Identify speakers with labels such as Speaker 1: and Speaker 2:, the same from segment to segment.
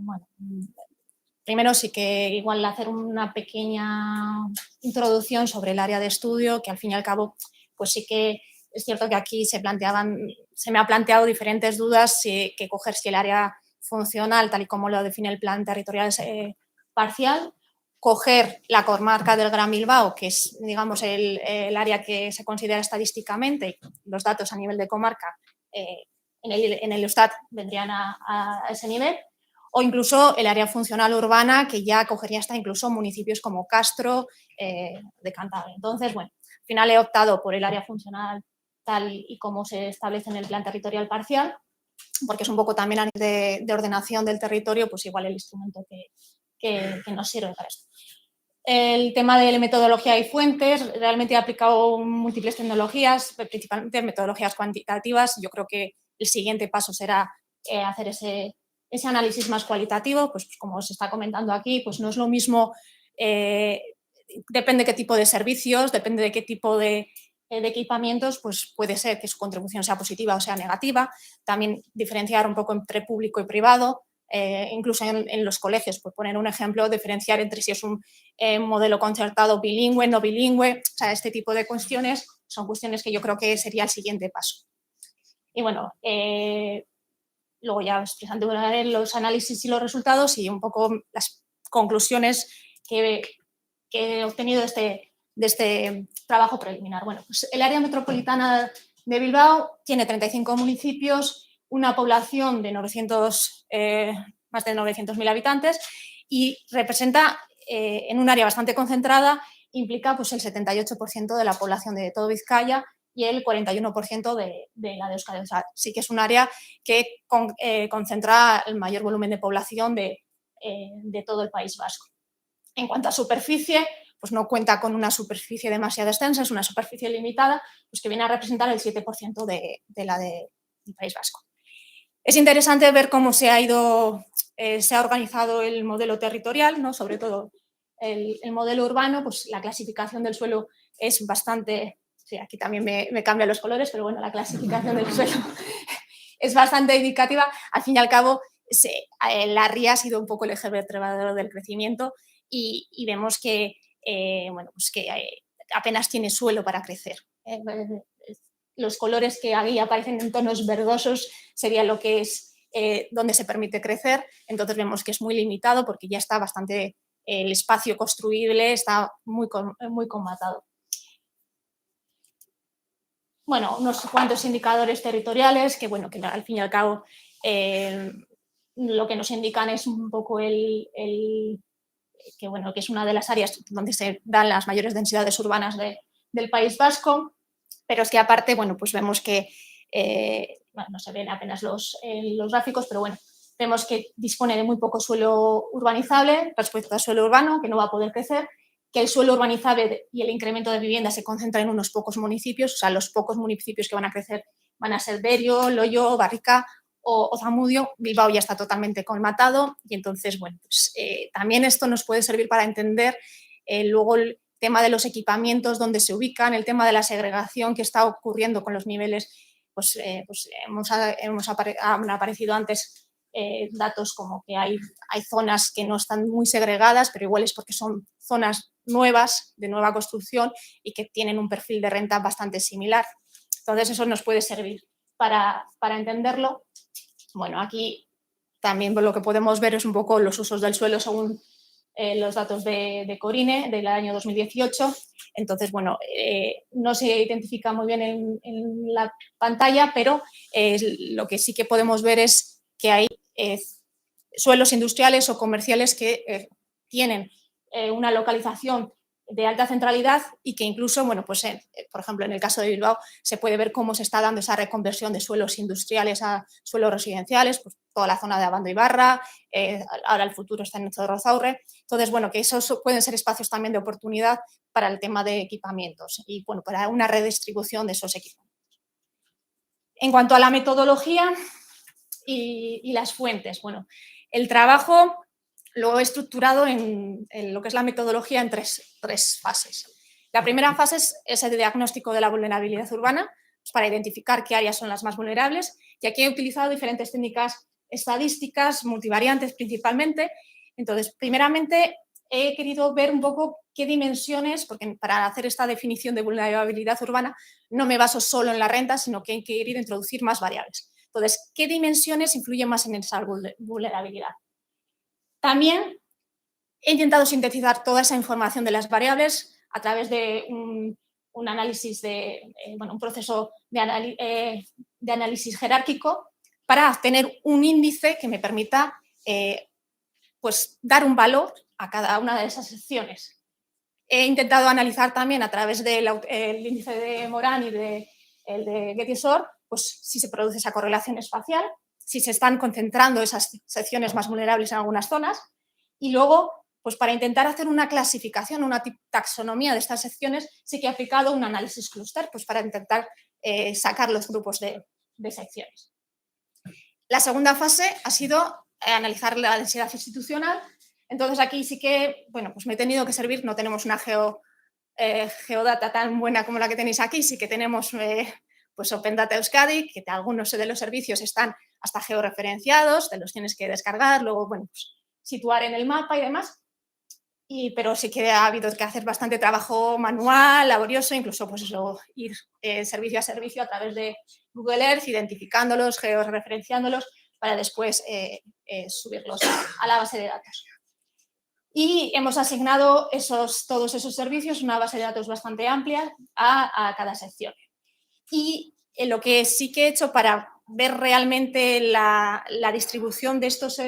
Speaker 1: bueno, primero sí que igual hacer una pequeña introducción sobre el área de estudio, que al fin y al cabo, pues sí que es cierto que aquí se me ha planteado diferentes dudas que coger si el área funcional, tal y como lo define el plan territorial, es parcial, coger la comarca del Gran Bilbao, que es, digamos, el área que se considera estadísticamente, los datos a nivel de comarca, en el Eustat vendrían a ese nivel, o incluso el área funcional urbana, que ya cogería hasta incluso municipios como Castro, de Cantabria. Entonces, bueno, al final he optado por el área funcional tal y como se establece en el plan territorial parcial, porque es un poco también a nivel de ordenación del territorio, pues igual el instrumento que nos sirve para esto. El tema de metodología y fuentes, realmente he aplicado múltiples tecnologías, principalmente metodologías cuantitativas. Yo creo que el siguiente paso será hacer ese análisis más cualitativo, pues como se está comentando aquí, pues no es lo mismo, depende de qué tipo de servicios, depende de qué tipo de equipamientos, pues puede ser que su contribución sea positiva o sea negativa. También diferenciar un poco entre público y privado, incluso en los colegios, por poner un ejemplo, diferenciar entre si es un modelo concertado bilingüe, no bilingüe, o sea, este tipo de cuestiones son cuestiones que yo creo que sería el siguiente paso. Y bueno, luego ya expresando los análisis y los resultados y un poco las conclusiones que he obtenido de este trabajo preliminar. Bueno, pues el área metropolitana de Bilbao tiene 35 municipios, una población de más de 900.000 habitantes y representa, en un área bastante concentrada, implica pues, el 78% de la población de todo Vizcaya y el 41% de la de Euskadi. O sea, sí que es un área que concentra el mayor volumen de población de todo el País Vasco. En cuanto a superficie, pues no cuenta con una superficie demasiado extensa, es una superficie limitada, pues que viene a representar el 7% de la del País Vasco. Es interesante ver cómo se ha organizado el modelo territorial, ¿no? Sobre todo el modelo urbano, pues la clasificación del suelo es bastante, sí, aquí también me cambian los colores, pero bueno, la clasificación del suelo es bastante indicativa. Al fin y al cabo, la ría ha sido un poco el eje vertebrador del crecimiento y vemos que, bueno, pues que apenas tiene suelo para crecer. Los colores que ahí aparecen en tonos verdosos sería lo que es donde se permite crecer. Entonces vemos que es muy limitado porque ya está bastante, el espacio construible está muy comatado. Bueno, unos cuantos indicadores territoriales que, bueno, que al fin y al cabo lo que nos indican es un poco que es una de las áreas donde se dan las mayores densidades urbanas del País Vasco, pero es que aparte, bueno, pues vemos que, no se ven apenas los gráficos, pero bueno, vemos que dispone de muy poco suelo urbanizable respecto al suelo urbano, que no va a poder crecer, que el suelo urbanizable y el incremento de vivienda se concentra en unos pocos municipios, o sea, los pocos municipios que van a crecer van a ser Derio, Loio, Barrica o Zamudio. Bilbao ya está totalmente colmatado y entonces, bueno, pues también esto nos puede servir para entender luego el tema de los equipamientos, dónde se ubican, el tema de la segregación que está ocurriendo con los niveles, han aparecido antes datos como que hay zonas que no están muy segregadas, pero igual es porque son zonas nuevas, de nueva construcción y que tienen un perfil de renta bastante similar. Entonces eso nos puede servir para entenderlo. Bueno, aquí también lo que podemos ver es un poco los usos del suelo según los datos de Corine del año 2018. Entonces, bueno, no se identifica muy bien en la pantalla, pero lo que sí que podemos ver es que hay suelos industriales o comerciales que tienen una localización de alta centralidad y que incluso, bueno, pues por ejemplo, en el caso de Bilbao se puede ver cómo se está dando esa reconversión de suelos industriales a suelos residenciales, pues toda la zona de Abando y Barra, ahora el futuro está en Zorrozaurre. Entonces, bueno, que esos pueden ser espacios también de oportunidad para el tema de equipamientos y, bueno, para una redistribución de esos equipamientos. En cuanto a la metodología y las fuentes, bueno, el trabajo lo he estructurado en lo que es la metodología en tres fases. La primera fase es el diagnóstico de la vulnerabilidad urbana, pues para identificar qué áreas son las más vulnerables, y aquí he utilizado diferentes técnicas estadísticas, multivariantes principalmente. Entonces, primeramente, he querido ver un poco qué dimensiones, porque para hacer esta definición de vulnerabilidad urbana no me baso solo en la renta, sino que he querido introducir más variables. Entonces, ¿qué dimensiones influyen más en esa vulnerabilidad? También he intentado sintetizar toda esa información de las variables a través de un análisis un proceso de análisis jerárquico para obtener un índice que me permita pues, dar un valor a cada una de esas secciones. He intentado analizar también a través del índice de Moran y el de Getty-Sor, pues si se produce esa correlación espacial, si se están concentrando esas secciones más vulnerables en algunas zonas, y luego, pues para intentar hacer una clasificación, una taxonomía de estas secciones, sí que he aplicado un análisis clúster, pues para intentar sacar los grupos de secciones. La segunda fase ha sido analizar la densidad institucional. Entonces, aquí sí que, bueno, pues me he tenido que servir, no tenemos una geodata tan buena como la que tenéis aquí, sí que tenemos pues Open Data Euskadi, que algunos de los servicios están hasta georreferenciados, te los tienes que descargar, luego, bueno, pues situar en el mapa y demás. Pero sí que ha habido que hacer bastante trabajo manual, laborioso, incluso pues eso, ir servicio a servicio a través de Google Earth, identificándolos, georreferenciándolos, para después subirlos a la base de datos. Y hemos asignado todos esos servicios, una base de datos bastante amplia, a cada sección. Y lo que sí que he hecho para ver realmente la distribución de estos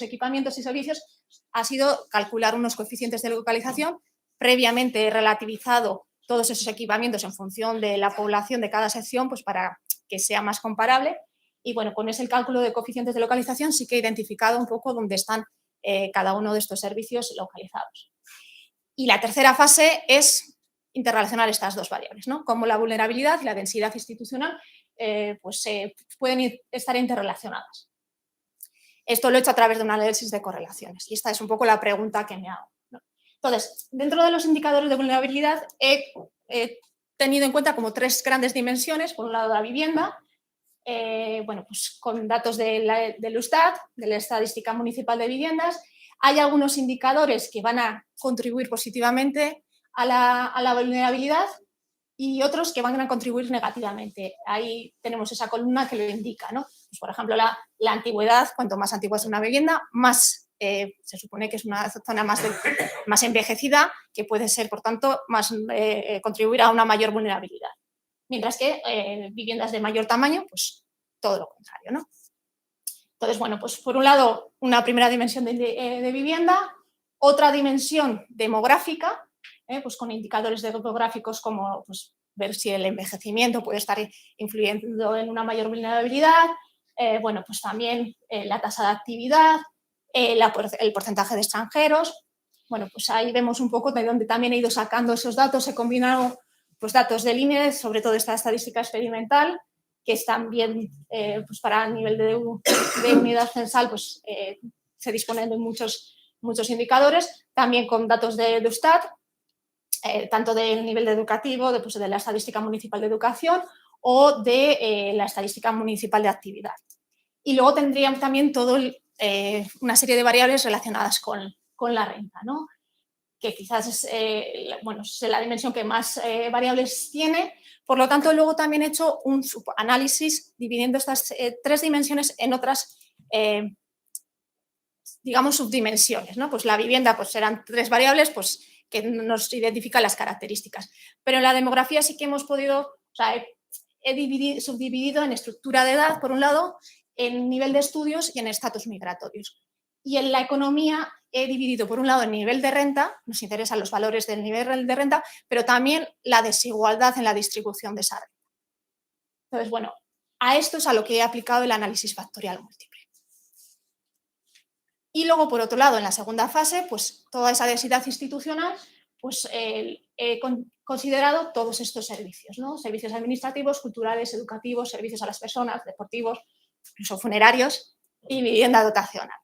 Speaker 1: equipamientos y servicios ha sido calcular unos coeficientes de localización. Previamente he relativizado todos esos equipamientos en función de la población de cada sección, pues para que sea más comparable. Y bueno, con ese cálculo de coeficientes de localización sí que he identificado un poco dónde están cada uno de estos servicios localizados. Y la tercera fase es interrelacionar estas dos variables, ¿no? Cómo la vulnerabilidad y la densidad institucional pueden estar interrelacionadas. Esto lo he hecho a través de un análisis de correlaciones y esta es un poco la pregunta que me hago, ¿no? Entonces, dentro de los indicadores de vulnerabilidad he tenido en cuenta como tres grandes dimensiones. Por un lado, la vivienda, pues con datos del Eustat, de la Estadística Municipal de Viviendas. Hay algunos indicadores que van a contribuir positivamente a la vulnerabilidad y otros que van a contribuir negativamente. Ahí tenemos esa columna que lo indica, ¿no? Pues, por ejemplo, la antigüedad, cuanto más antigua es una vivienda, más se supone que es una zona más envejecida, que puede ser, por tanto, más contribuir a una mayor vulnerabilidad. Mientras que viviendas de mayor tamaño, pues todo lo contrario, ¿no? Entonces, bueno, pues por un lado, una primera dimensión de vivienda, otra dimensión demográfica, pues con indicadores demográficos como pues, ver si el envejecimiento puede estar influyendo en una mayor vulnerabilidad, bueno, pues también la tasa de actividad, el porcentaje de extranjeros. Bueno, pues ahí vemos un poco de dónde también he ido sacando esos datos, he combinado pues, datos del INE, sobre todo esta estadística experimental, que están bien pues para el nivel de unidad censal, pues se disponen de muchos indicadores, también con datos de Eustat, tanto del nivel educativo, de la Estadística Municipal de Educación o de la Estadística Municipal de Actividad. Y luego tendríamos también una serie de variables relacionadas con la renta, ¿no? Que quizás es la dimensión que más variables tiene. Por lo tanto, luego también he hecho un subanálisis dividiendo estas tres dimensiones en otras, digamos, subdimensiones, ¿no? Pues la vivienda pues serán tres variables pues, que nos identifican las características. Pero en la demografía sí que hemos podido, o sea, he subdividido en estructura de edad, por un lado, en nivel de estudios y en estatus migratorios. Y en la economía he dividido, por un lado, el nivel de renta, nos interesan los valores del nivel de renta, pero también la desigualdad en la distribución de esa renta. Entonces, bueno, a esto es a lo que he aplicado el análisis factorial múltiple. Y luego, por otro lado, en la segunda fase, pues toda esa densidad institucional, pues he considerado todos estos servicios, ¿no? Servicios administrativos, culturales, educativos, servicios a las personas, deportivos, incluso funerarios y vivienda dotacional.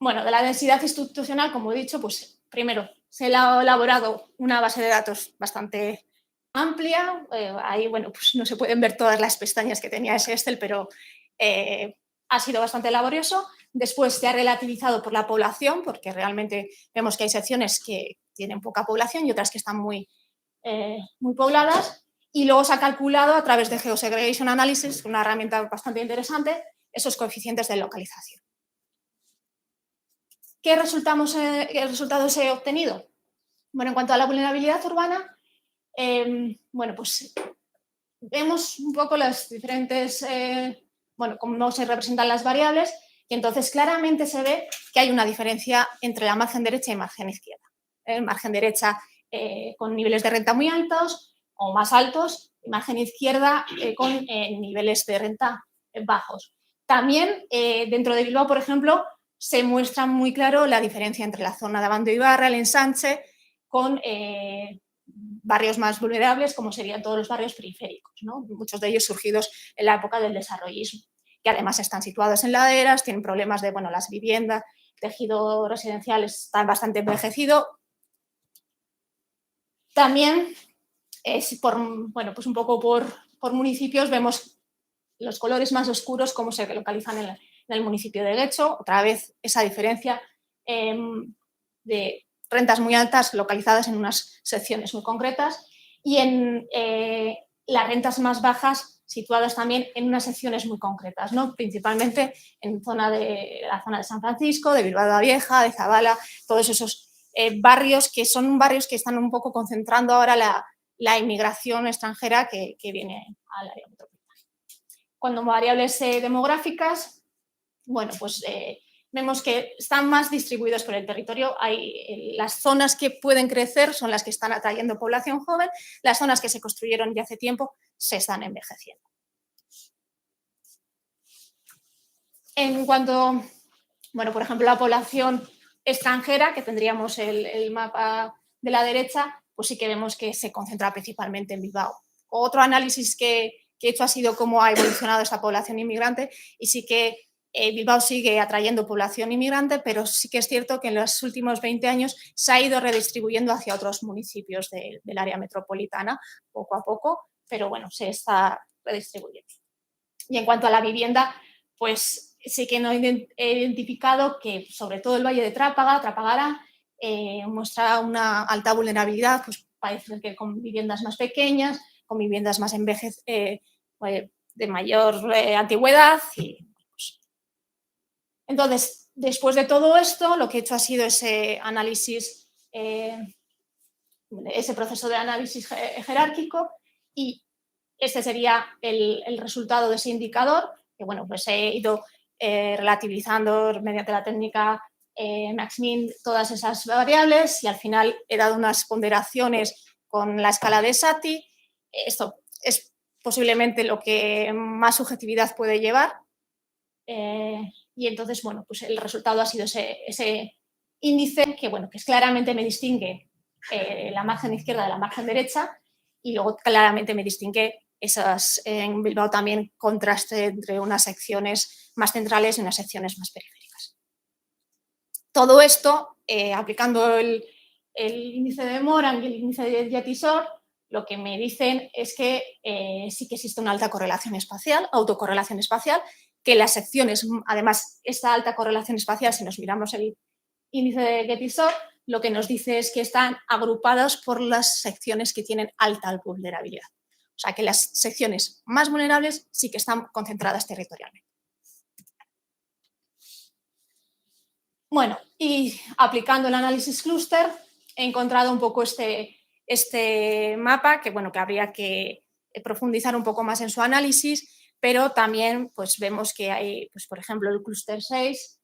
Speaker 1: Bueno, de la densidad institucional, como he dicho, pues primero se ha elaborado una base de datos bastante amplia. Ahí, bueno, pues no se pueden ver todas las pestañas que tenía ese Excel, pero ha sido bastante laborioso. Después se ha relativizado por la población, porque realmente vemos que hay secciones que tienen poca población y otras que están muy pobladas. Y luego se ha calculado a través de Geosegregation Analysis, una herramienta bastante interesante, esos coeficientes de localización. ¿Qué resultados he obtenido? Bueno, en cuanto a la vulnerabilidad urbana, bueno, pues vemos un poco las diferentes, cómo se representan las variables, y entonces claramente se ve que hay una diferencia entre la margen derecha y margen izquierda. Margen derecha con niveles de renta muy altos o más altos, y margen izquierda con niveles de renta bajos. También dentro de Bilbao, por ejemplo, se muestra muy claro la diferencia entre la zona de Abando y Ibarra, el Ensanche, con barrios más vulnerables, como serían todos los barrios periféricos, ¿no? Muchos de ellos surgidos en la época del desarrollismo, que además están situados en laderas, tienen problemas de, las viviendas, tejido residencial está bastante envejecido. También, pues un poco por municipios, vemos los colores más oscuros, cómo se localizan en el municipio de Guecho. Otra vez, esa diferencia de rentas muy altas localizadas en unas secciones muy concretas y en las rentas más bajas situadas también en unas secciones muy concretas, ¿no? Principalmente en la zona de San Francisco, de Bilbao la Vieja, de Zabala, todos esos barrios que son barrios que están un poco concentrando ahora la inmigración extranjera que viene al área metropolitana. Cuando variables demográficas, bueno, pues vemos que están más distribuidos por el territorio. Las zonas que pueden crecer son las que están atrayendo población joven, las zonas que se construyeron ya hace tiempo se están envejeciendo. En cuanto, por ejemplo, la población extranjera, que tendríamos el mapa de la derecha, pues sí que vemos que se concentra principalmente en Bilbao. Otro análisis que he hecho ha sido cómo ha evolucionado esta población inmigrante y sí que Bilbao sigue atrayendo población inmigrante, pero sí que es cierto que en los últimos 20 años se ha ido redistribuyendo hacia otros municipios del área metropolitana, poco a poco, pero bueno, se está redistribuyendo. Y en cuanto a la vivienda, pues sí que no he identificado que sobre todo el Valle de Trapagara, muestra una alta vulnerabilidad, pues parece que con viviendas más pequeñas, con viviendas más de mayor antigüedad. Entonces, después de todo esto, lo que he hecho ha sido ese análisis, ese proceso de análisis jerárquico, y este sería el resultado de ese indicador, que pues he ido relativizando mediante la técnica Max-Min todas esas variables y al final he dado unas ponderaciones con la escala de Saty. Esto es posiblemente lo que más subjetividad puede llevar. Y entonces, pues el resultado ha sido ese índice que claramente me distingue la margen izquierda de la margen derecha y luego claramente me distingue en Bilbao también contraste entre unas secciones más centrales y unas secciones más periféricas. Todo esto, aplicando el índice de Morang y el índice de Jetisor, lo que me dicen es que sí que existe una alta correlación espacial, autocorrelación espacial, que las secciones, además, esta alta correlación espacial, si nos miramos el índice de Jetisor, lo que nos dice es que están agrupados por las secciones que tienen alta vulnerabilidad. O sea, que las secciones más vulnerables sí que están concentradas territorialmente. Bueno, y aplicando el análisis clúster, he encontrado un poco este mapa que habría que profundizar un poco más en su análisis, pero también pues vemos que hay, pues, por ejemplo, el clúster 6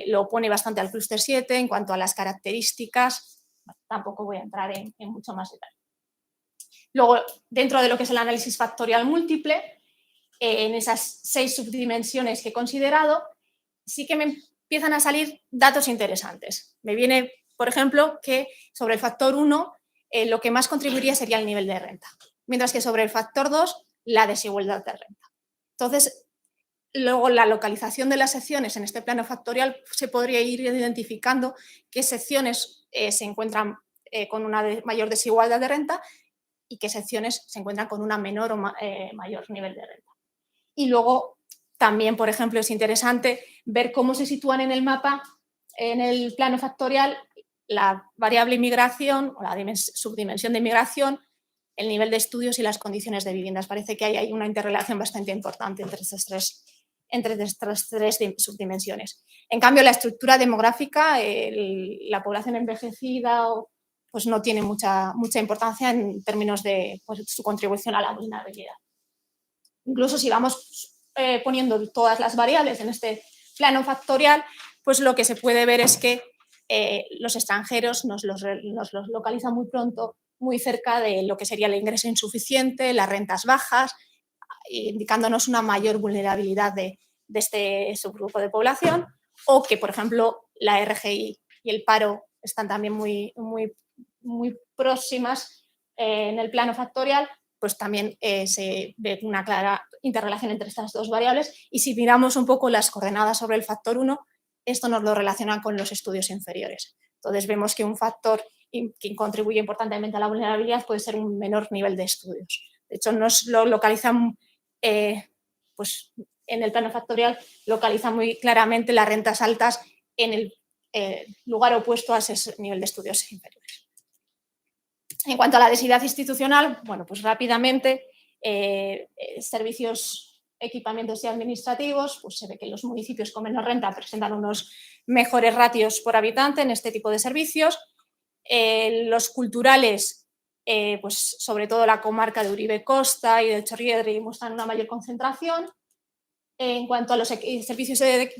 Speaker 1: lo opone bastante al clúster 7 en cuanto a las características. Tampoco voy a entrar en mucho más detalle. Luego, dentro de lo que es el análisis factorial múltiple, en esas 6 subdimensiones que he considerado, sí que me empiezan a salir datos interesantes. Me viene, por ejemplo, que sobre el factor 1 lo que más contribuiría sería el nivel de renta, mientras que sobre el factor 2 la desigualdad de renta. Entonces, luego la localización de las secciones en este plano factorial se podría ir identificando qué secciones se encuentran con una mayor desigualdad de renta y qué secciones se encuentran con una menor o mayor nivel de renta. Y luego También, por ejemplo, es interesante ver cómo se sitúan en el mapa, en el plano factorial, la variable inmigración o la subdimensión de inmigración, el nivel de estudios y las condiciones de viviendas. Parece que hay una interrelación bastante importante entre estas tres subdimensiones. En cambio, la estructura demográfica, la población envejecida, pues no tiene mucha importancia en términos de pues, su contribución a la vulnerabilidad. Incluso si vamos poniendo todas las variables en este plano factorial, pues lo que se puede ver es que los extranjeros nos los localizan muy pronto, muy cerca de lo que sería el ingreso insuficiente, las rentas bajas, indicándonos una mayor vulnerabilidad de este subgrupo de población, o que, por ejemplo, la RGI y el paro están también muy próximas en el plano factorial, pues también se ve una clara interrelación entre estas dos variables. Y si miramos un poco las coordenadas sobre el factor 1, esto nos lo relaciona con los estudios inferiores. Entonces vemos que un factor que contribuye importantemente a la vulnerabilidad puede ser un menor nivel de estudios. De hecho, nos lo localizan, pues en el plano factorial, localiza muy claramente las rentas altas en el lugar opuesto a ese nivel de estudios inferiores. En cuanto a la desigualdad institucional, bueno, pues rápidamente, servicios, equipamientos y administrativos, pues se ve que los municipios con menos renta presentan unos mejores ratios por habitante en este tipo de servicios. Los culturales, pues sobre todo la comarca de Uribe Costa y de Chorriedri muestran una mayor concentración. En cuanto a los servicios de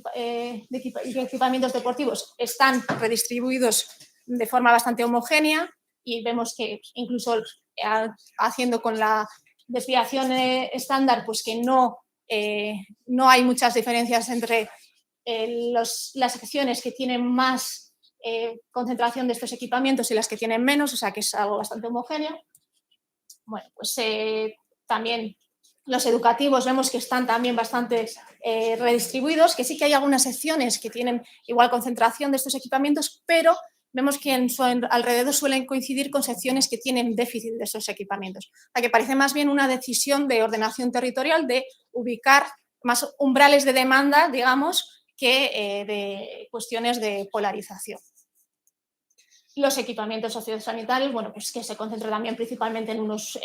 Speaker 1: equipamientos deportivos, están redistribuidos de forma bastante homogénea y vemos que incluso haciendo con la desviación estándar, pues que no hay muchas diferencias entre las secciones que tienen más concentración de estos equipamientos y las que tienen menos, o sea que es algo bastante homogéneo. Bueno, pues también los educativos vemos que están también bastante redistribuidos, que sí que hay algunas secciones que tienen igual concentración de estos equipamientos, pero vemos que en su alrededor suelen coincidir con secciones que tienen déficit de esos equipamientos. O sea, que parece más bien una decisión de ordenación territorial de ubicar más umbrales de demanda, digamos, que de cuestiones de polarización. Los equipamientos sociosanitarios, bueno, pues que se concentran también principalmente en unos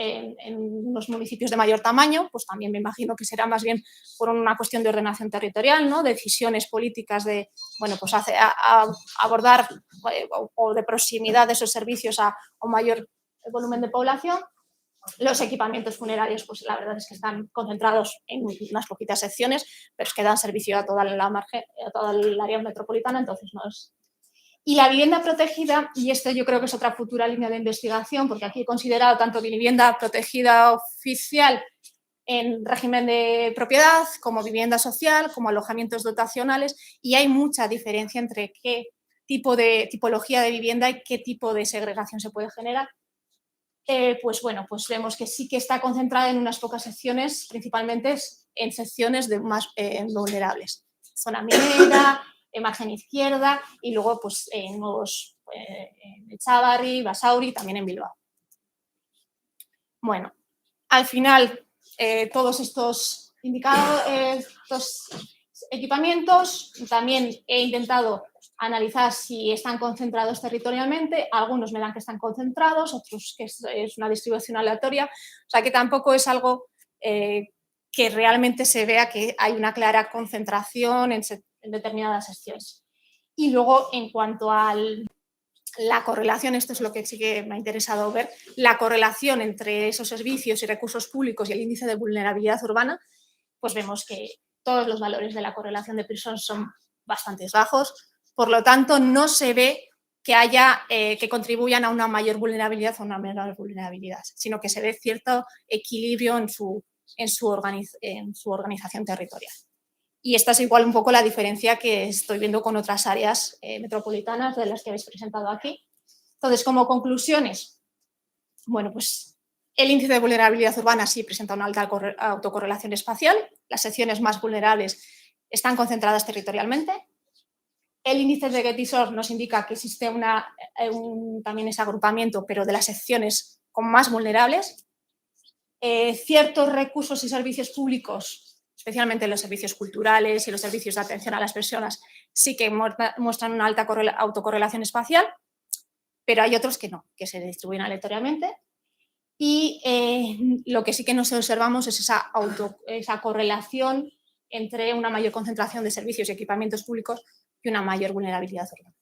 Speaker 1: municipios de mayor tamaño, pues también me imagino que será más bien por una cuestión de ordenación territorial, ¿no? Decisiones políticas de, bueno, pues abordar o de proximidad de esos servicios a un mayor volumen de población. Los equipamientos funerarios, pues la verdad es que están concentrados en unas poquitas secciones, pero es que dan servicio a toda el área metropolitana, entonces no es. Y la vivienda protegida, y esto yo creo que es otra futura línea de investigación, porque aquí he considerado tanto vivienda protegida oficial en régimen de propiedad, como vivienda social, como alojamientos dotacionales, y hay mucha diferencia entre qué tipo de tipología de vivienda y qué tipo de segregación se puede generar. Pues bueno, pues vemos que sí que está concentrada en unas pocas secciones, principalmente en secciones de más vulnerables. Zona minera, margen izquierda y luego pues en nuevos Echavarri, Basauri, también en Bilbao. Bueno, al final todos estos estos equipamientos también he intentado analizar si están concentrados territorialmente. Algunos me dan que están concentrados, otros que es una distribución aleatoria, o sea que tampoco es algo que realmente se vea que hay una clara concentración en determinadas secciones. Y luego, en cuanto a la correlación, esto es lo que sí que me ha interesado ver, la correlación entre esos servicios y recursos públicos y el índice de vulnerabilidad urbana, pues vemos que todos los valores de la correlación de Pearson son bastante bajos, por lo tanto no se ve que haya que contribuyan a una mayor vulnerabilidad o una menor vulnerabilidad, sino que se ve cierto equilibrio en su organización territorial. Y esta es igual un poco la diferencia que estoy viendo con otras áreas metropolitanas de las que habéis presentado aquí. Entonces, como conclusiones, bueno, pues el índice de vulnerabilidad urbana sí presenta una alta autocorrelación espacial. Las secciones más vulnerables están concentradas territorialmente. El índice de Gettysburg nos indica que existe también ese agrupamiento, pero de las secciones con más vulnerables. Ciertos recursos y servicios públicos, especialmente los servicios culturales y los servicios de atención a las personas, sí que muestran una alta autocorrelación espacial, pero hay otros que no, que se distribuyen aleatoriamente. Y lo que sí que nos observamos es esa correlación entre una mayor concentración de servicios y equipamientos públicos y una mayor vulnerabilidad organizacional.